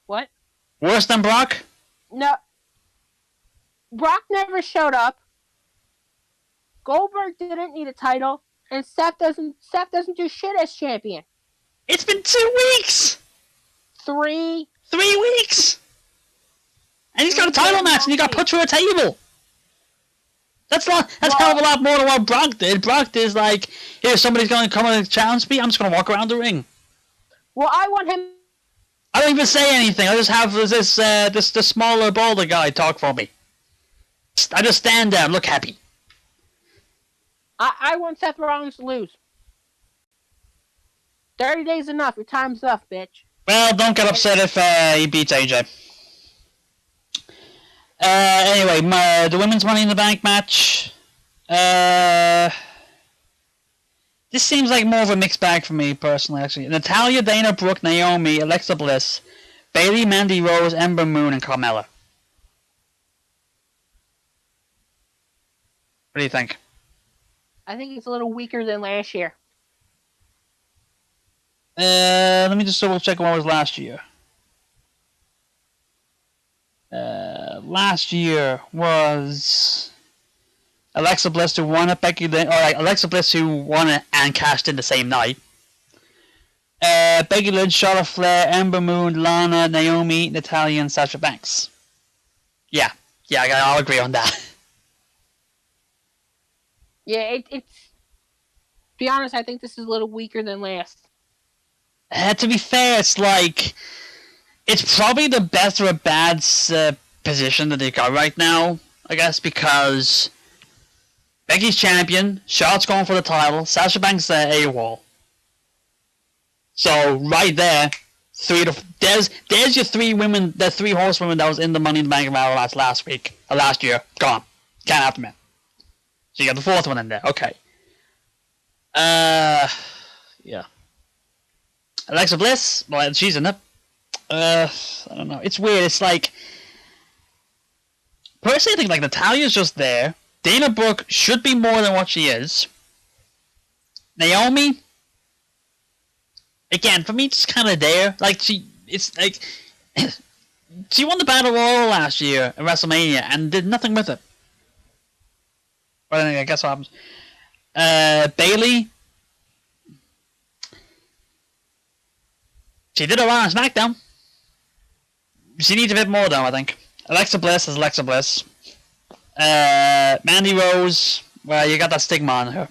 What? Worse than Brock? No. Brock never showed up. Goldberg didn't need a title, and Seth doesn't do shit as champion. It's been 2 weeks. 3 weeks. And he's got a title match, and he got put through a table. That's hell of a lot more than what Brock did. Brock did like, here, somebody's going to come and challenge me. I'm just going to walk around the ring. Well, I want him. I don't even say anything. I just have the smaller, bolder guy talk for me. I just stand there and look happy. I want Seth Rollins to lose. 30 days enough. Your time's up, bitch. Well, don't get upset if he beats AJ. Anyway, the Women's Money in the Bank match. This seems like more of a mixed bag for me, personally, actually. Natalya, Dana Brooke, Naomi, Alexa Bliss, Bayley, Mandy Rose, Ember Moon, and Carmella. What do you think? I think it's a little weaker than last year. Let me just double check what was last year. Last year was Alexa Bliss who won it, Alexa Bliss who won it and cashed in the same night. Becky Lynch, Charlotte Flair, Ember Moon, Lana, Naomi, Natalya, and Sasha Banks. Yeah, I'll agree on that. Yeah, it's. To be honest, I think this is a little weaker than last. To be fair, it's like it's probably the best or a bad position that they've got right now, I guess, because Becky's champion, Charlotte's going for the title, Sasha Banks AWOL. So right there, there's your 3 women, the 3 horsewomen that was in the Money in the Bank match last year, gone, can't have them in. So you got the 4th one in there, okay. Yeah. Alexa Bliss, well, she's in it. I don't know. It's weird. It's like, personally, I think like Natalya's just there. Dana Brooke should be more than what she is. Naomi, again, for me, just kind of there. Like, it's like, she won the Battle Royal last year at WrestleMania and did nothing with it. But I guess what happens. Bayley, she did a lot on SmackDown. She needs a bit more, though, I think. Alexa Bliss is Alexa Bliss. Mandy Rose, well, you got that stigma on her.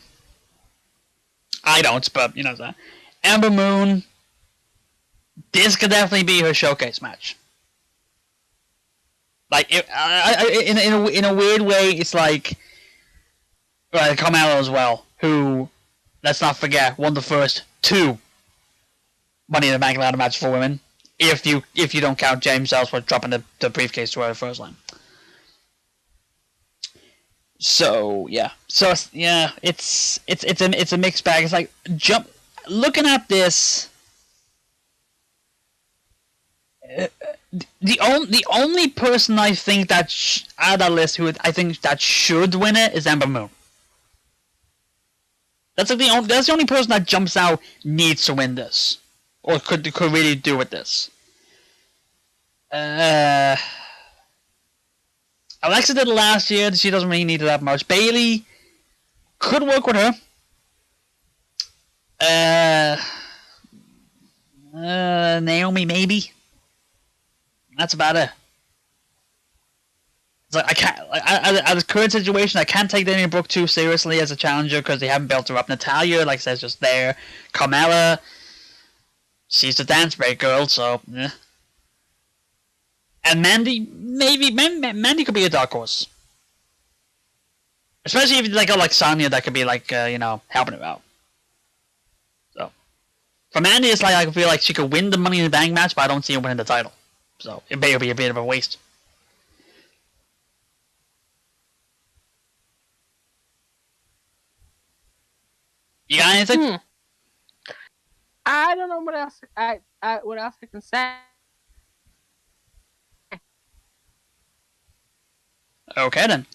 I don't, but you know that. Ember Moon, this could definitely be her showcase match. Like, in a weird way, it's like Carmella as well, who, let's not forget, won the first 2 Money in the Bank ladder matches for women. If you don't count James Ellsworth dropping the briefcase to her the first line. So yeah, it's a mixed bag. It's like looking at this. The only person I think that out of that list who I think that should win it is Ember Moon. That's the only person that jumps out needs to win this, or could really do with this. Alexa did it last year. She doesn't really need it that much. Bayley could work with her. Naomi maybe. That's about it. It's like I can't. At the current situation, I can't take Dana Brooke too seriously as a challenger because they haven't built her up. Natalya, like I said, is just there. Carmella, she's the dance break girl, so yeah. And Mandy, maybe Mandy could be a dark horse, especially if like Sonya that could be like helping her out. So for Mandy, it's like I feel like she could win the Money in the Bank match, but I don't see her winning the title. So it may be a bit of a waste. You got anything? I don't know what else. What else I can say. Okay then.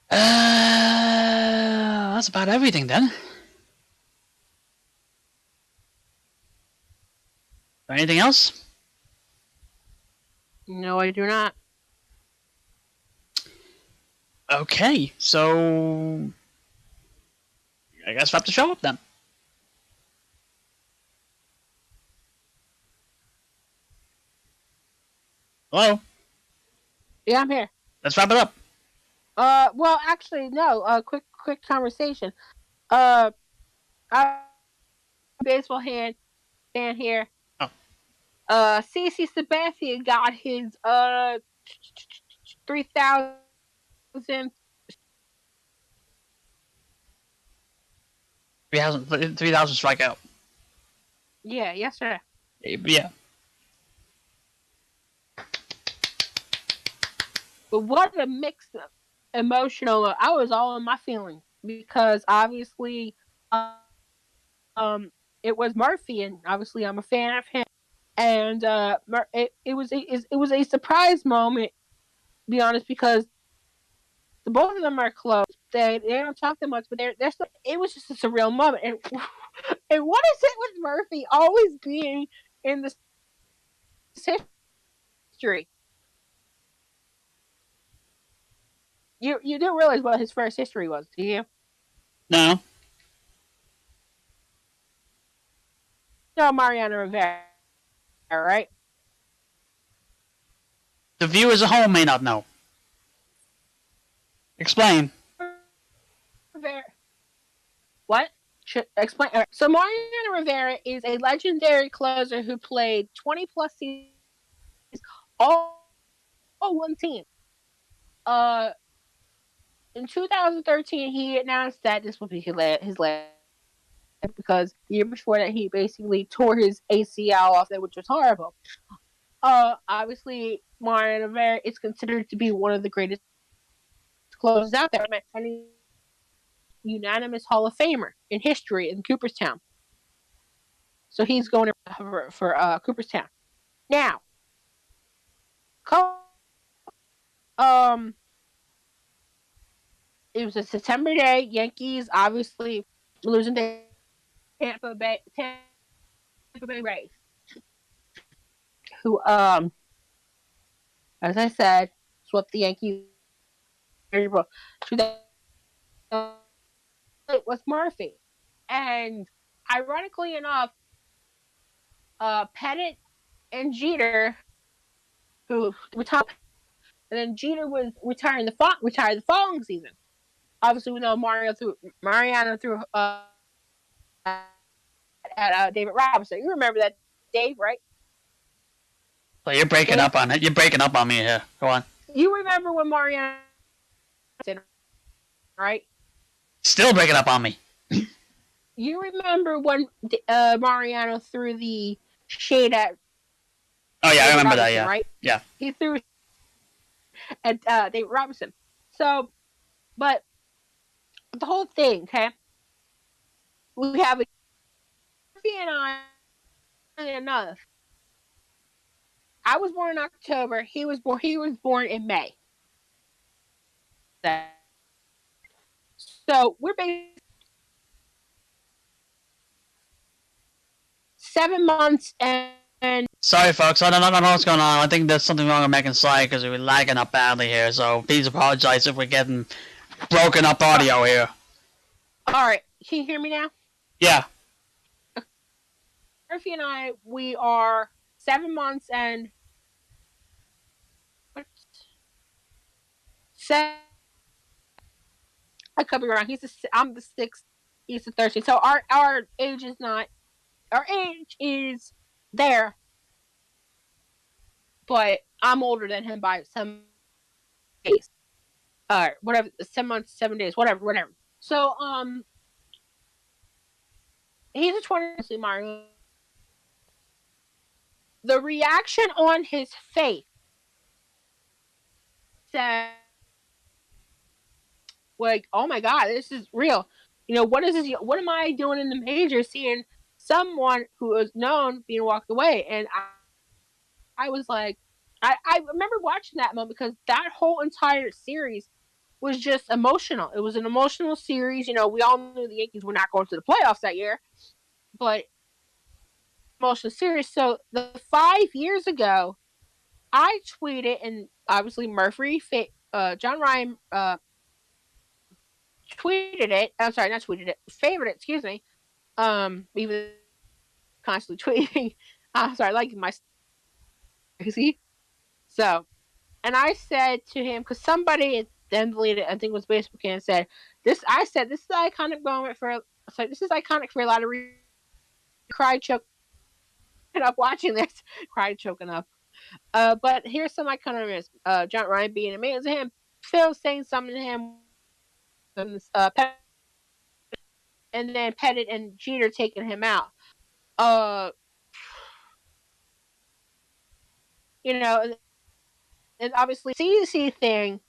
That's about everything then. Anything else? No, I do not. Okay, so I guess wrap the show up then. Hello? Yeah, I'm here. Let's wrap it up. Well, actually, no. Quick conversation. I'm a baseball fan here. Oh. CC Sabathia got his 3,000. 3,000 strikeout. Yeah, yesterday. Yeah. But what a mixed emotional. I was all in my feelings because obviously, it was Murphy, and obviously I'm a fan of him. And it was a surprise moment, to be honest, because the both of them are close. They don't talk that much, but they're still. It was just a surreal moment. And what is it with Murphy always being in this history? You don't realize what his first history was, do you? No. No, Mariano Rivera, right? The viewers at home may not know. Explain. Rivera. What? Should explain. So Mariano Rivera is a legendary closer who played 20 plus seasons, all one team. In 2013, he announced that this would be his last, because the year before that, he basically tore his ACL off, which was horrible. Obviously, Mariano Rivera is considered to be one of the greatest closers out there. And he's unanimous Hall of Famer in history in Cooperstown. So he's going for Cooperstown. Now, it was a September day. Yankees obviously losing to Tampa Bay Rays, who, as I said, swept the Yankees. It was Murphy, and ironically enough, Pettit and Jeter, who retired, and then Jeter was retired the following season. Obviously, we know Mariano threw at David Robinson. You remember that, Dave, right? So you're breaking up on it. You're breaking up on me here. Go on. You remember when Mariano, right? Still breaking up on me. You remember when Mariano threw the shade at? Oh yeah, I remember that. Yeah, right? Yeah. He threw at David Robinson. So, but the whole thing, okay? We have Murphy and I. Enough. I was born in October. He was born in May. So we're basically 7 months and. Sorry, folks. I don't know what's going on. I think there's something wrong with Megan's side because we're lagging up badly here. So please apologize if we're getting broken up audio here. All right. Can you hear me now? Yeah. Murphy and I, we are 7 months and. I could be wrong. I'm the 6th. He's the 13th. So our age is not. Our age is there, but I'm older than him by some days. Whatever, 7 months, 7 days, whatever. So he's a 20 Mario. The reaction on his face said, like, oh my God, this is real. You know, what is this? What am I doing in the majors seeing someone who is known being walked away? And I was like, I remember watching that moment because that whole entire series was just emotional. It was an emotional series. You know, we all knew the Yankees were not going to the playoffs that year, but emotional series. So 5 years ago, I tweeted, and obviously Murphy, John Ryan, tweeted it. I'm sorry, not tweeted it. Favored it. Excuse me. Even constantly tweeting. Sorry, like my crazy. So, and I said to him because somebody then deleted. I think it was Facebook and said this. I said this is an iconic moment for. So this is iconic for a lot of. Cried choking up watching this. Cried choking up. But here's some iconic moments. John Ryan being amazing to him. Phil saying something to him. And then Pettit and Jeter taking him out. You know, and obviously CDC thing.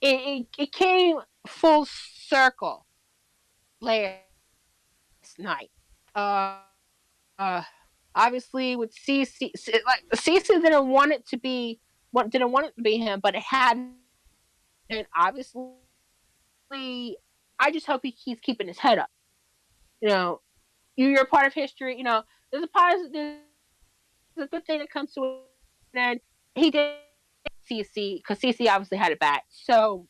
It came full circle last night. Obviously with CC, like CC didn't want it to be him, but it had. And obviously, I just hope he keeps keeping his head up. You know, you're a part of history. You know, there's a good thing that comes to it. And he did CC because CC obviously had it bad. So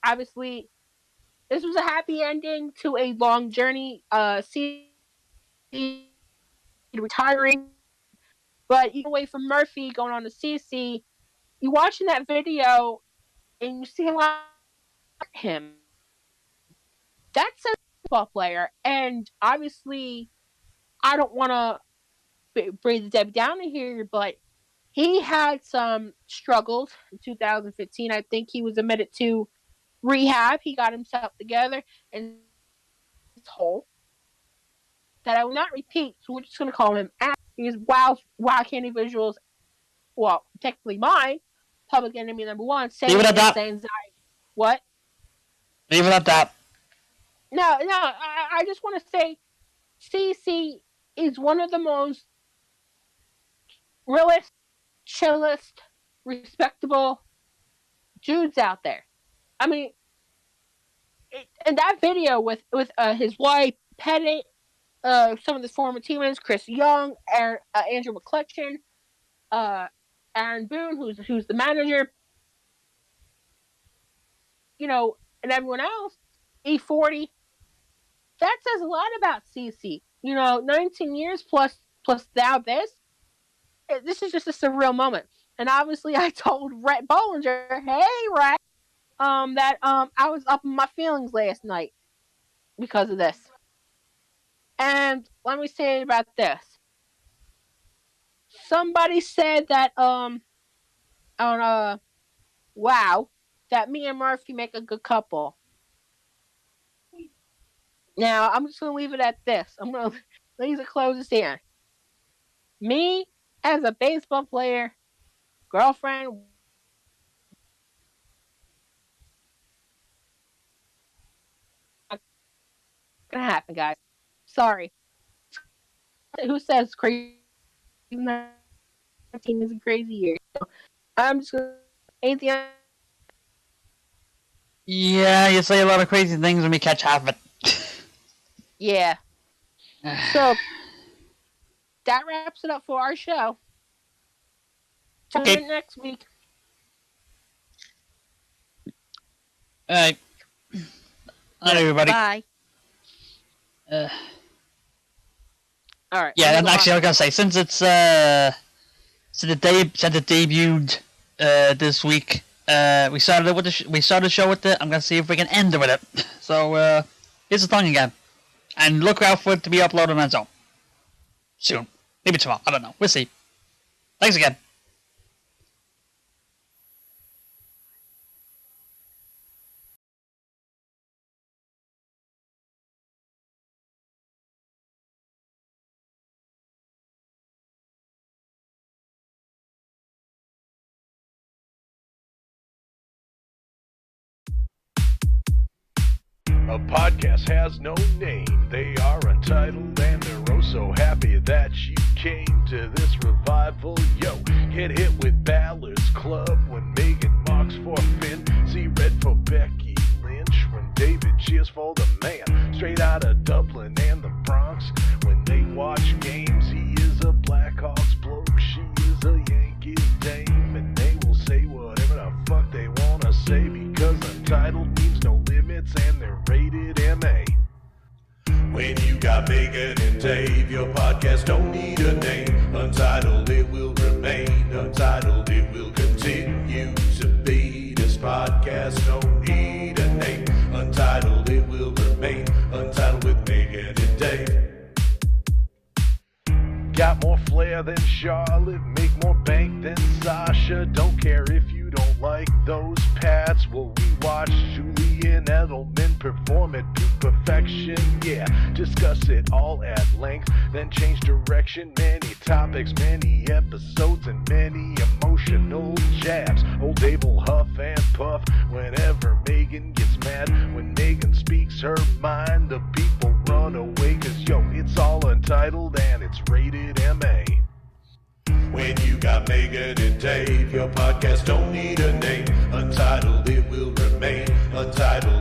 obviously, this was a happy ending to a long journey. CC retiring, but even away from Murphy going on to CC, you watching that video and you see a lot of him. That's a football player, and obviously, I don't want to breathe Debbie down here, but he had some struggles in 2015. I think he was admitted to rehab. He got himself together and whole. That I will not repeat, so we're just going to call him because Wild Candy Visuals, well, technically mine, Public Enemy #1, saying anxiety. What? Leave it at that. No, I just want to say CC is one of the most realist, chillest, respectable dudes out there. I mean, and that video with his wife, Pettit, some of the former teammates: Chris Young, Andrew McCutcheon, Aaron Boone, who's the manager. And everyone else, E40. That says a lot about CC. 19 years plus now this. This is just a surreal moment. And obviously, I told Rhett Bollinger, "Hey, Rhett, that I was up in my feelings last night because of this." And let me say about this. Somebody said that on Wow, that me and Murphy make a good couple. Now, I'm just going to leave it at this. I'm going to laser close this here. Me, as a baseball player, girlfriend, not going to happen, guys. Sorry. Who says crazy? 19 is a crazy year. So I'm just going to... Anything else? Yeah, you say a lot of crazy things when we catch half of it. Yeah. So, that wraps it up for our show. Tune in next week. Alright. Night, everybody. Bye. Alright. Yeah, and actually, I was gonna say, since it debuted this week, we started the show with it. I'm gonna see if we can end it with it. So here's the song again, and look out for it to be uploaded on its own soon. Maybe tomorrow. I don't know. We'll see. Thanks again. A podcast has no name. They are untitled and they're oh so happy that you came to this revival. Yo, get hit with Ballard's Club when Megan mocks for Finn. See red for Becky Lynch when David cheers for the man. Straight out of Dublin and the Bronx when they watch games. He is a Blackhawks bloke, she is a Yankees dame. And they will say whatever the fuck they wanna say because untitled means no limits and they're rated MA. When you got Megan and Dave, your podcast don't need a name. Untitled, it will remain. Untitled, it will continue to be. This podcast don't need a name. Untitled, it will remain. Untitled with Megan and Dave. Got more flair than Charlotte, make more bank than Sasha. Don't care if you don't like those Pats. Well, we watch Julian Edelman perform at peak perfection. Yeah, discuss it all at length, then change direction. Many topics, many episodes, and many emotional jabs. Old Dave will huff and puff whenever Megan gets mad. When Megan speaks her mind, the people run away. Cause yo, it's all untitled and it's rated MA. When you got Megan and Dave, your podcast don't need a name. Untitled, it will remain. Untitled.